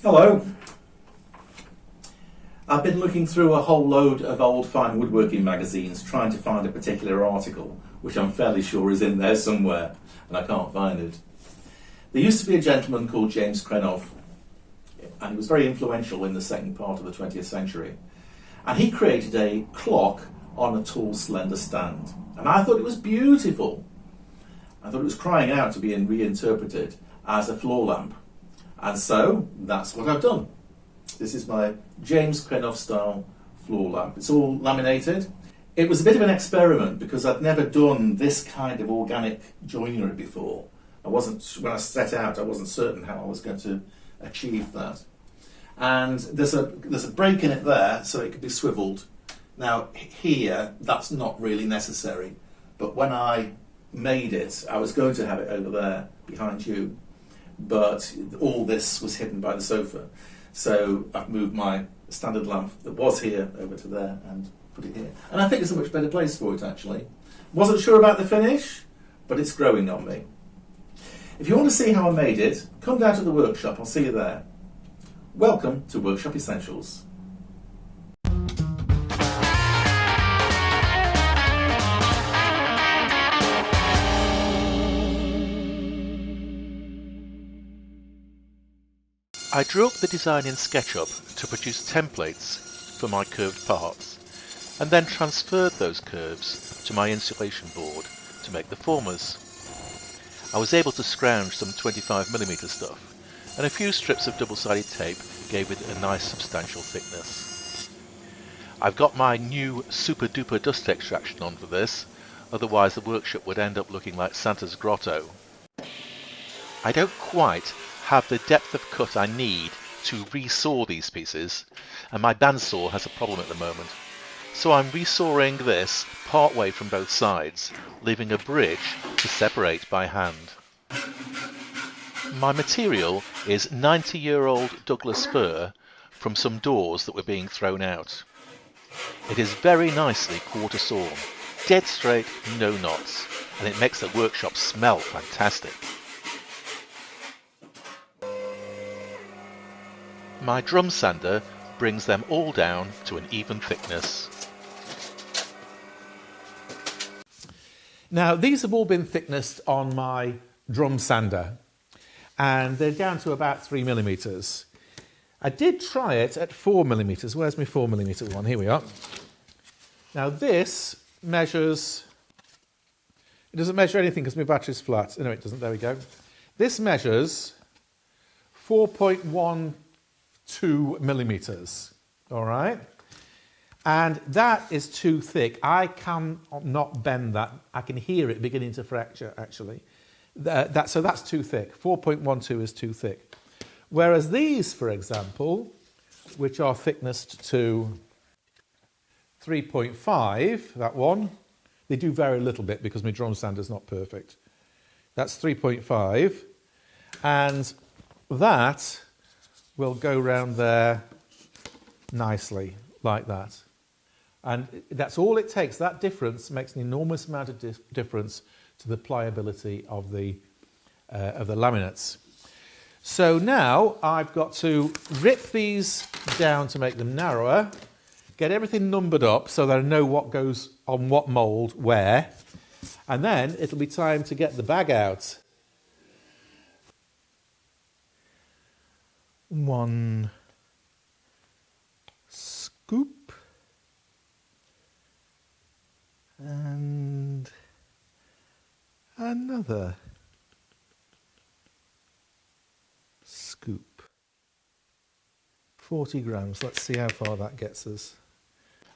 Hello. I've been looking through a whole load of old fine woodworking magazines trying to find a particular article, which I'm fairly sure is in there somewhere, and I can't find it. There used to be a gentleman called James Krenov, and he was very influential in the second part of the 20th century. And he created a clock on a tall, slender stand. And I thought it was beautiful. I thought it was crying out to be reinterpreted as a floor lamp. And so, that's what I've done. This is my James Krenov style floor lamp. It's all laminated. It was a bit of an experiment because I'd never done this kind of organic joinery before. When I set out, I wasn't certain how I was going to achieve that. And there's a break in it there, so it could be swiveled. Now here, that's not really necessary, but when I made it, I was going to have it over there behind you, but all this was hidden by the sofa. So I've moved my standard lamp that was here over to there and put it here. And I think it's a much better place for it, actually. Wasn't sure about the finish, but it's growing on me. If you want to see how I made it, come down to the workshop. I'll see you there. Welcome to Workshop Essentials. I drew up the design in SketchUp to produce templates for my curved parts, and then transferred those curves to my insulation board to make the formers. I was able to scrounge some 25mm stuff, and a few strips of double-sided tape gave it a nice substantial thickness. I've got my new super duper dust extraction on for this, otherwise the workshop would end up looking like Santa's grotto. I don't quite have the depth of cut I need to resaw these pieces, and my bandsaw has a problem at the moment. So I'm resawing this part way from both sides, leaving a bridge to separate by hand. My material is 90-year-old Douglas fir from some doors that were being thrown out. It is very nicely quarter sawn, dead straight, no knots, and it makes the workshop smell fantastic. My drum sander brings them all down to an even thickness. Now, these have all been thicknessed on my drum sander, and they're down to about 3mm. I did try it at 4mm. Where's my 4mm one? Here we are. Now, this measures... It doesn't measure anything because my battery's flat. No, it doesn't. There we go. This measures 4.12mm. All right? And that is too thick. I cannot bend that. I can hear it beginning to fracture, actually. So that's too thick. 4.12 is too thick. Whereas these, for example, which are thicknessed to 3.5, that one, they do vary a little bit because my drum sander's not perfect. That's 3.5. And that will go round there nicely, like that. And that's all it takes. That difference makes an enormous amount of difference to the pliability of the laminates. So now I've got to rip these down to make them narrower, get everything numbered up so that I know what goes on what mould where, and then it'll be time to get the bag out. One scoop and another scoop. 40 grams. Let's see how far that gets us.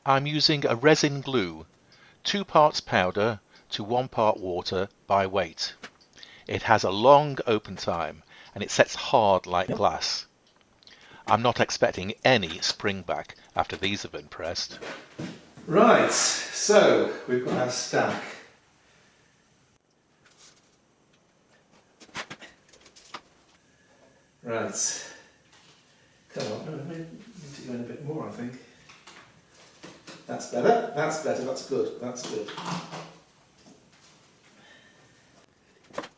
I'm using a resin glue, 2 parts powder to 1 part water by weight. It has a long open time and it sets hard like glass. I'm not expecting any spring back after these have been pressed. Right, so we've got our stack. Right. Come on, I need to go in a bit more, I think. That's better, that's good, that's good.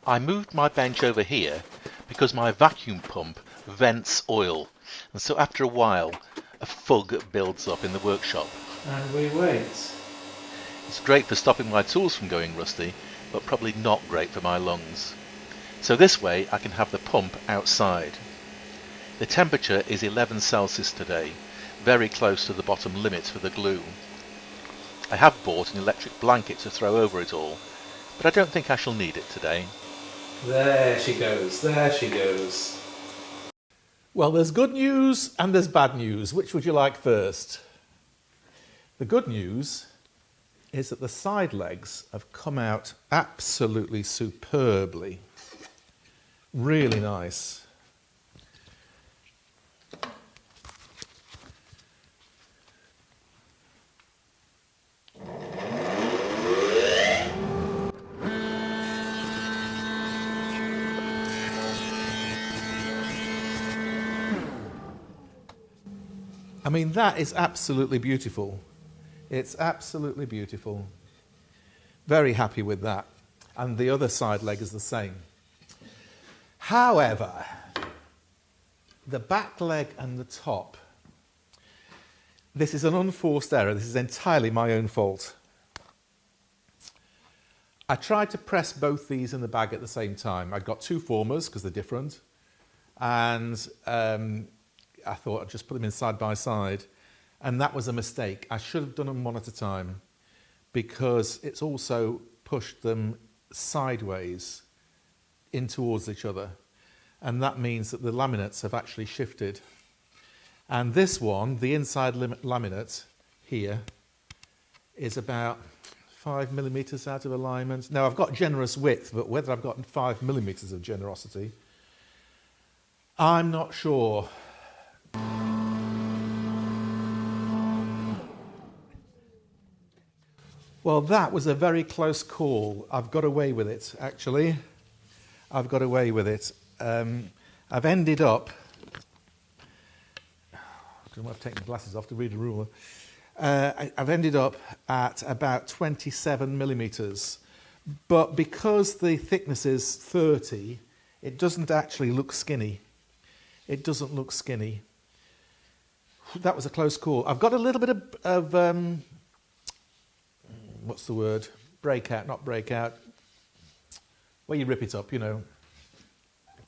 I moved my bench over here because my vacuum pump vents oil, and so after a while a fug builds up in the workshop. And we wait. It's great for stopping my tools from going rusty, but probably not great for my lungs. So this way I can have the pump outside. The temperature is 11 Celsius today, very close to the bottom limit for the glue. I have bought an electric blanket to throw over it all, but I don't think I shall need it today. There she goes, there she goes. Well, there's good news and there's bad news. Which would you like first? The good news is that the side legs have come out absolutely superbly. Really nice. I mean, that is absolutely beautiful. It's absolutely beautiful. Very happy with that. And the other side leg is the same. However, the back leg and the top, this is an unforced error. This is entirely my own fault. I tried to press both these in the bag at the same time. I got two formers because they're different. And I thought I'd just put them in side by side, and that was a mistake. I should have done them one at a time because it's also pushed them sideways in towards each other, and that means that the laminates have actually shifted. And this one, the inside laminate here, is about 5 millimeters out of alignment. Now I've got generous width, but whether I've got 5 millimeters of generosity, I'm not sure. Well, that was a very close call. I've got away with it, actually. I've got away with it. I've ended up... I might have taken the glasses off to read a ruler. I've ended up at about 27 millimeters. But because the thickness is 30, it doesn't actually look skinny. It doesn't look skinny. That was a close call. I've got a little bit of what's the word? Breakout, not breakout. Where you rip it up, you know.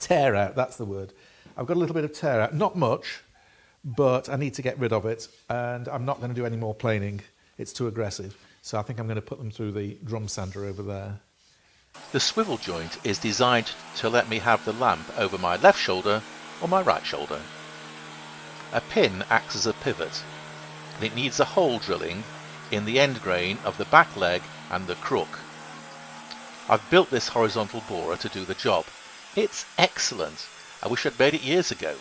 Tear out, that's the word. I've got a little bit of tear out. Not much, but I need to get rid of it. And I'm not going to do any more planing. It's too aggressive. So I think I'm going to put them through the drum sander over there. The swivel joint is designed to let me have the lamp over my left shoulder or my right shoulder. A pin acts as a pivot, and it needs a hole drilling in the end grain of the back leg and the crook. I've built this horizontal borer to do the job. It's excellent. I wish I'd made it years ago.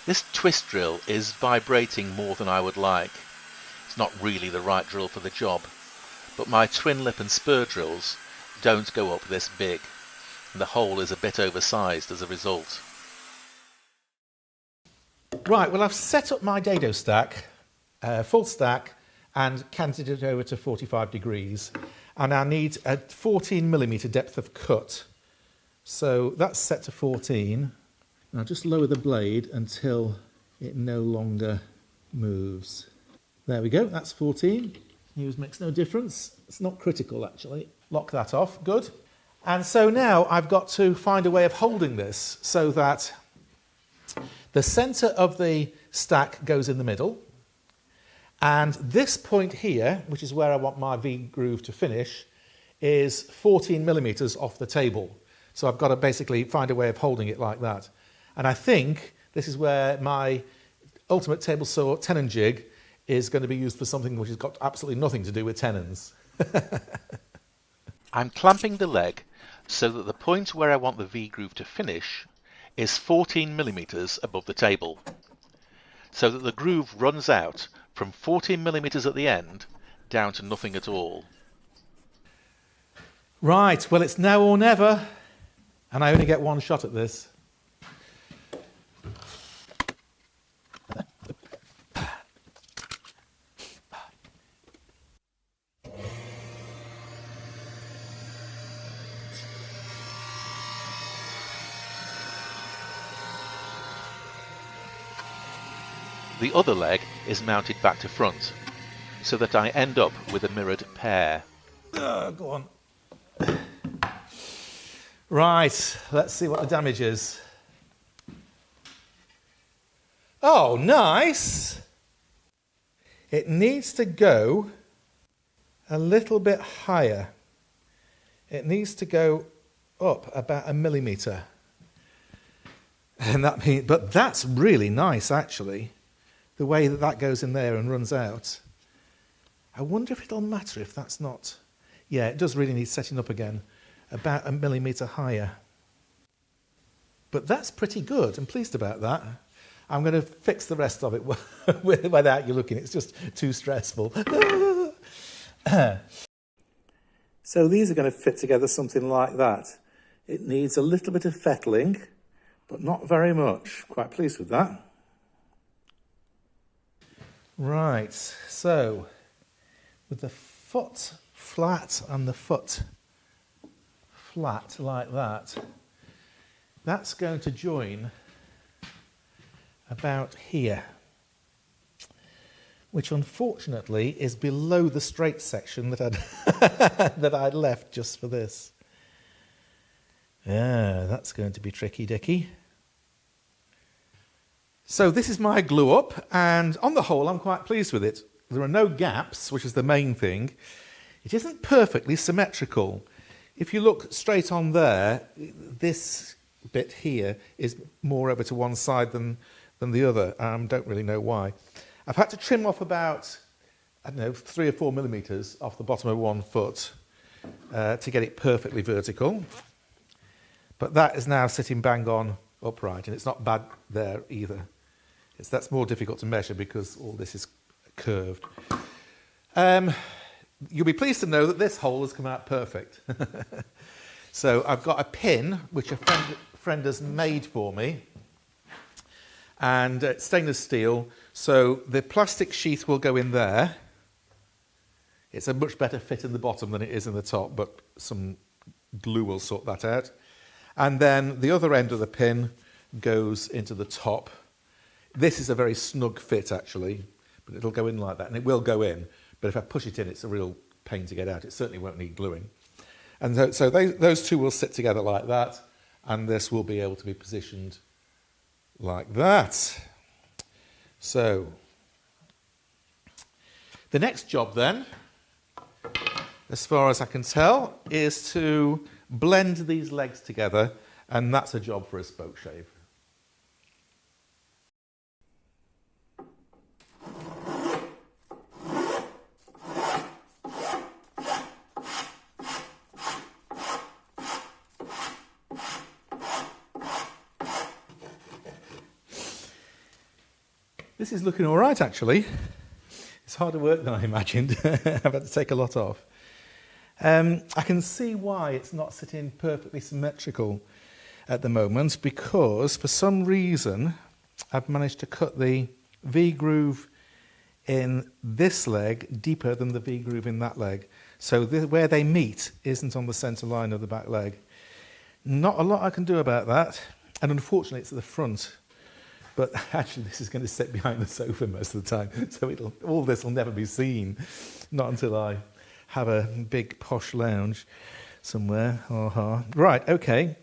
This twist drill is vibrating more than I would like. It's not really the right drill for the job, but my twin lip and spur drills don't go up this big, and the hole is a bit oversized as a result. Right, well, I've set up my dado stack, full stack, and canted it over to 45 degrees. And I need a 14 millimeter depth of cut. So that's set to 14. And I'll just lower the blade until it no longer moves. There we go, that's 14. Use makes no difference. It's not critical, actually. Lock that off, good. And so now I've got to find a way of holding this so that the centre of the stack goes in the middle, and this point here, which is where I want my V-groove to finish, is 14 millimetres off the table. So I've got to basically find a way of holding it like that. And I think this is where my ultimate table saw tenon jig is going to be used for something which has got absolutely nothing to do with tenons. I'm clamping the leg so that the point where I want the V-groove to finish is 14 millimeters above the table, so that the groove runs out from 14 millimeters at the end down to nothing at all. Right, well, it's now or never, and I only get one shot at this. The other leg is mounted back to front, so that I end up with a mirrored pair. Go on. Right, let's see what the damage is. Oh, nice! It needs to go a little bit higher. It needs to go up about 1 millimetre. And that means, but that's really nice, actually, the way that that goes in there and runs out. I wonder if it'll matter if that's not... Yeah, it does really need setting up again, about 1 millimetre higher. But that's pretty good. I'm pleased about that. I'm going to fix the rest of it without you looking. It's just too stressful. So these are going to fit together something like that. It needs a little bit of fettling, but not very much. Quite pleased with that. Right, so with the foot flat and the foot flat like that, that's going to join about here, which unfortunately is below the straight section that I'd left just for this. Yeah, that's going to be tricky dicky. So this is my glue up, and on the whole I'm quite pleased with it. There are no gaps, which is the main thing. It isn't perfectly symmetrical. If you look straight on there, this bit here is more over to one side than the other. Don't really know why. I've had to trim off about, I don't know, 3 or 4 millimetres off the bottom of 1 foot to get it perfectly vertical. But that is now sitting bang on upright, and it's not bad there either. That's more difficult to measure because all this is curved. You'll be pleased to know that this hole has come out perfect. So I've got a pin, which a friend has made for me, and it's stainless steel, so the plastic sheath will go in there. It's a much better fit in the bottom than it is in the top, but some glue will sort that out. And then the other end of the pin goes into the top. This is a very snug fit, actually, but it'll go in like that, and it will go in, but if I push it in, it's a real pain to get out. It certainly won't need gluing. And so those two will sit together like that, and this will be able to be positioned like that. So the next job then, as far as I can tell, is to blend these legs together, and that's a job for a spoke shave. This is looking all right, actually. It's harder work than I imagined. I've had to take a lot off. I can see why it's not sitting perfectly symmetrical at the moment, because for some reason I've managed to cut the V-groove in this leg deeper than the V-groove in that leg. So where they meet isn't on the centre line of the back leg. Not a lot I can do about that, and unfortunately it's at the front. But actually this is going to sit behind the sofa most of the time, so all this will never be seen, not until I have a big posh lounge somewhere. Right, okay.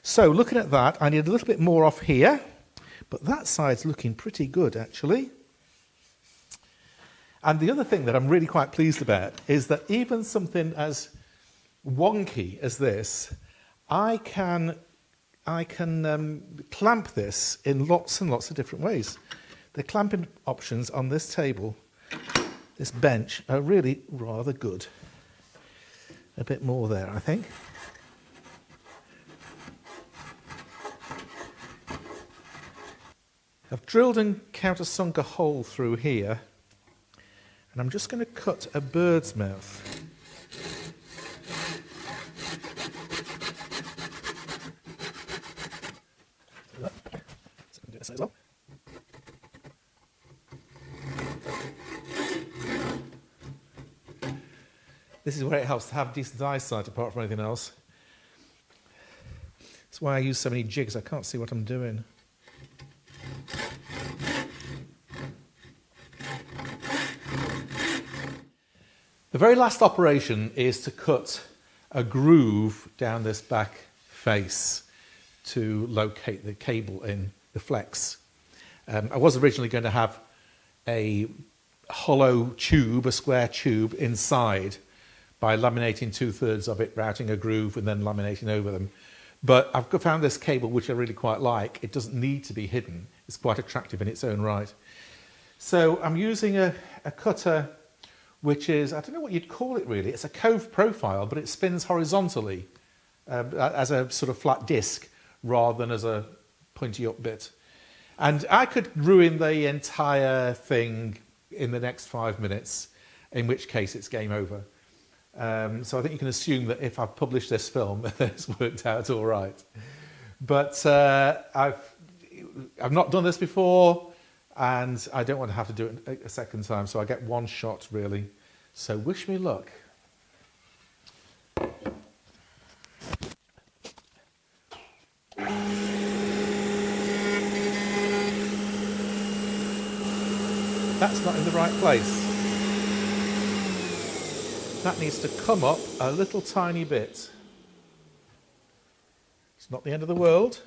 So looking at that, I need a little bit more off here, but that side's looking pretty good, actually. And the other thing that I'm really quite pleased about is that even something as wonky as this, I can clamp this in lots and lots of different ways. The clamping options on this table, this bench, are really rather good. A bit more there, I think. I've drilled and countersunk a hole through here, and I'm just going to cut a bird's mouth. As well. This is where it helps to have decent eyesight apart from anything else. That's why I use so many jigs. I can't see what I'm doing. The very last operation is to cut a groove down this back face to locate the cable in the flex. I was originally going to have a hollow tube, a square tube inside, by laminating 2/3 of it, routing a groove and then laminating over them. But I've found this cable which I really quite like. It doesn't need to be hidden. It's quite attractive in its own right. So I'm using a cutter which is, I don't know what you'd call it really. It's a cove profile, but it spins horizontally as a sort of flat disc rather than as a pointy up bit. And I could ruin the entire thing in the next 5 minutes, in which case it's game over. So I think you can assume that if I've published this film, it's worked out all right. But I've not done this before, and I don't want to have to do it a second time, so I get one shot, really. So wish me luck. That's not in the right place. That needs to come up a little tiny bit. It's not the end of the world.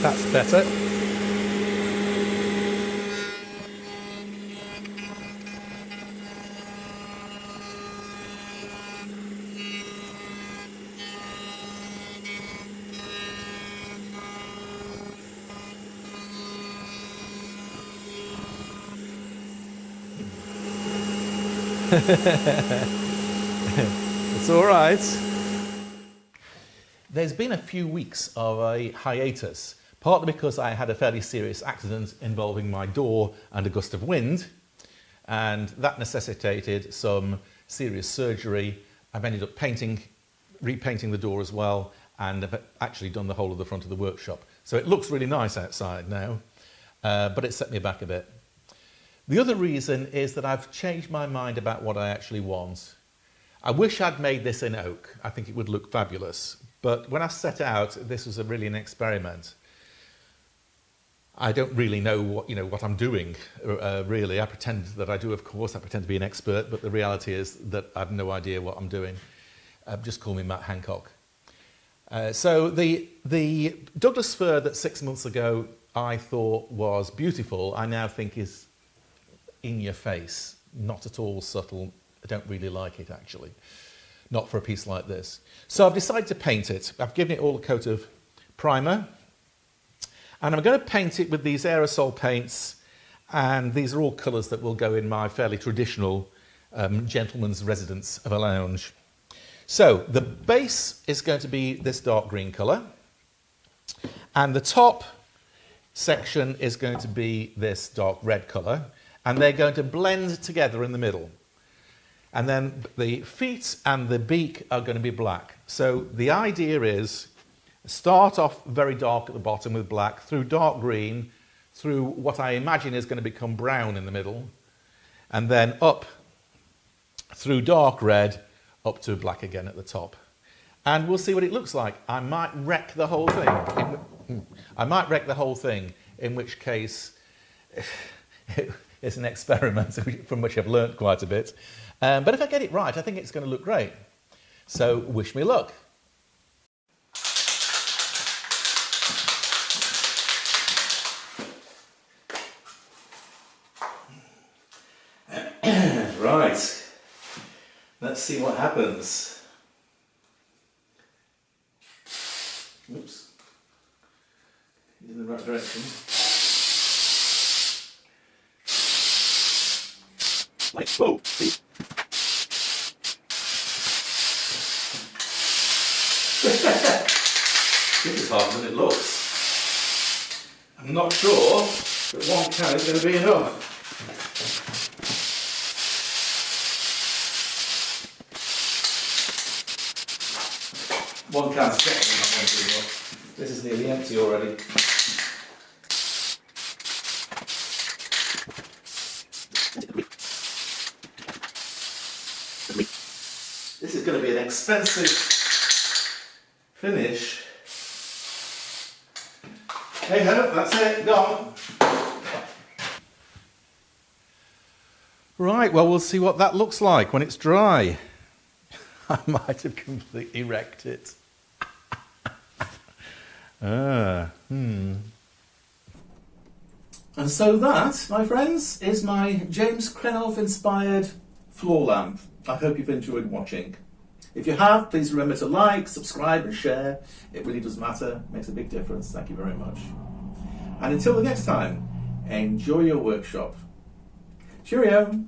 That's better. It's all right. There's been a few weeks of a hiatus, partly because I had a fairly serious accident involving my door and a gust of wind, and that necessitated some serious surgery. I've ended up repainting the door as well, and I've actually done the whole of the front of the workshop. So it looks really nice outside now, but it set me back a bit. The other reason is that I've changed my mind about what I actually want. I wish I'd made this in oak. I think it would look fabulous. But when I set out, this was really an experiment. I don't really know what I'm doing, really. I pretend that I do, of course. I pretend to be an expert, but the reality is that I have no idea what I'm doing. Just call me Matt Hancock. So the Douglas fir that 6 months ago I thought was beautiful, I now think is in your face, not at all subtle. I don't really like it, actually, not for a piece like this. So I've decided to paint it. I've given it all a coat of primer, and I'm going to paint it with these aerosol paints, and these are all colours that will go in my fairly traditional gentleman's residence of a lounge. So the base is going to be this dark green colour, and the top section is going to be this dark red colour, and they're going to blend together in the middle. And then the feet and the beak are going to be black. So the idea is start off very dark at the bottom with black, through dark green, through what I imagine is going to become brown in the middle, and then up through dark red, up to black again at the top. And we'll see what it looks like. I might wreck the whole thing. In which case it's an experiment from which I've learnt quite a bit. But if I get it right, I think it's going to look great. So wish me luck. Right. Let's see what happens. Oops. In the right direction. Like, whoa, see? This is harder than it looks. I'm not sure that one can is going to be enough. One can's definitely not going to be enough. This is nearly empty already. This is going to be an expensive finish. Hey ho, that's it, gone. Right, well, we'll see what that looks like when it's dry. I might have completely wrecked it. And so that, my friends, is my James Krenov-inspired floor lamp. I hope you've enjoyed watching. If you have, please remember to like, subscribe and share. It really does matter, makes a big difference. Thank you very much. And until the next time, enjoy your workshop. Cheerio!